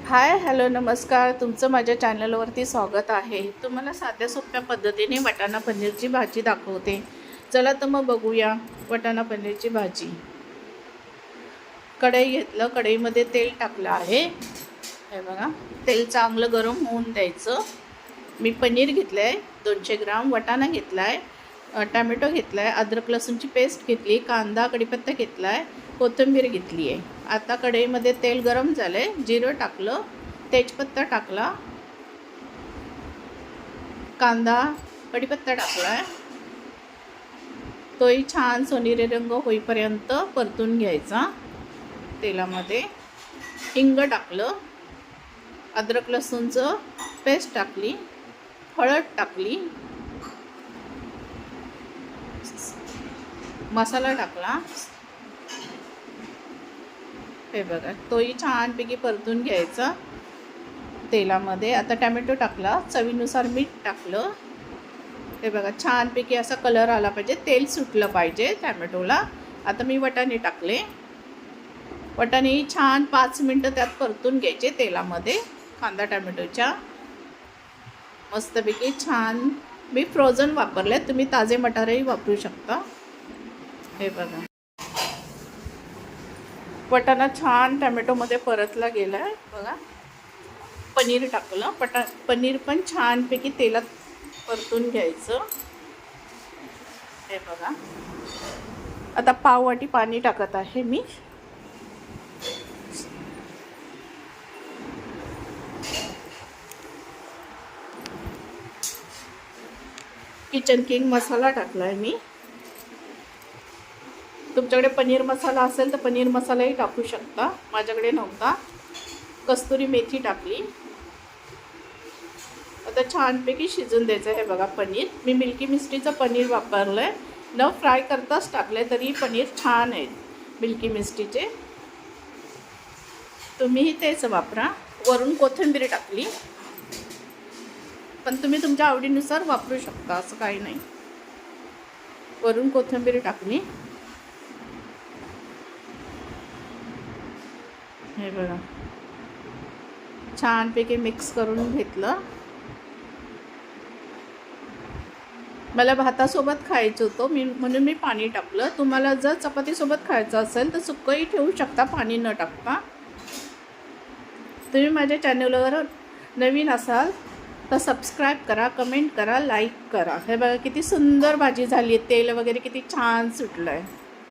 Hi hello नमस्कार, तुमचं माझ्या चॅनलवरती स्वागत आहे। तुम्हाला साध्या सोप्या पद्धतीने वाटाणा पनीरची भाजी दाखवते। चला तर मग बघूया वाटाणा पनीरची भाजी। कढई घेतलं, कढईमध्ये तेल टाकलं आहे। हे बघा, तेल चांगलं गरम होऊन द्यायचं। मी पनीर घेतलं आहे 200 ग्राम, वाटाणा घेतला आहे, टॅमॅटो घेतला आहे, अद्रक लसूणची पेस्ट घेतली, कांदा कढीपत्ता घेतला आहे, कोथिंबीर घेतली आहे। आता कढईमध्ये तेल गरम झाले, जिरं टाकलं, तेजपत्ता टाकला, कांदा कढीपत्ता टाकला आहे, तोही छान सोनेरी रंग होईपर्यंत परतून घ्यायचा तेलामध्ये। हिंग टाकलं, अद्रक लसूणचं पेस्ट टाकली, हळद टाकली, मसाला टाकला। हे बघा, तोही छानपैकी परतून घ्यायचा तेलामध्ये। आता टॅमॅटो टाकला, चवीनुसार मीठ टाकलं। हे बघा, छानपैकी असा कलर आला पाहिजे, तेल सुटलं पाहिजे टॅमॅटोला। आता मी वाटाणे टाकले, वाटाणे छान 5 मिनटं त्यात परतून घ्यायचे तेलामध्ये कांदा टॅमॅटोच्या। मस्तपैकी छान, मी फ्रोझन वापरले, तुम्ही ताजे मटारही वापरू शकता। हे बघा, वाटाणा छान टॅमॅटोमध्ये परतला गेला आहे बघा। पनीर टाकलं, पनीर पण छानपैकी तेलात परतून घ्यायचं। हे बघा, आता पाववाटी पाणी टाकत आहे मी। किचन किंग मसाला टाकला आहे मी। तुमच्याकडे पनीर मसाला असेल तर पनीर मसालाही टाकू शकता, माझ्याकडे नव्हता। कस्तुरी मेथी टाकली। आता छानपैकी शिजून द्यायचं। हे बघा, पनीर मी मिल्की मिस्टीचं पनीर वापरलं आहे, न फ्राय करताच टाकले तरी पनीर छान आहे मिल्की मिस्टीचे, तुम्हीही तेच वापरा। वरून कोथिंबीर टाकली, पण तुम्ही तुमच्या आवडीनुसार वापरू शकता, असं काही नाही। वरून कोथिंबीर टाकली। हे बघा, छानपैकी मिक्स करून घेतलं। मला भातासोबत खायचं होतं म्हणून मी पाणी टाकलं। तुम्हाला जर चपातीसोबत खायचं असेल तर सुक्कंही ठेवू शकता पाणी न टाकता। तुम्ही माझ्या चॅनलवर नवीन असाल तर सबस्क्राईब करा, कमेंट करा, लाईक करा। हे बघा, किती सुंदर भाजी झाली आहे, तेल वगैरे किती छान सुटलं आहे।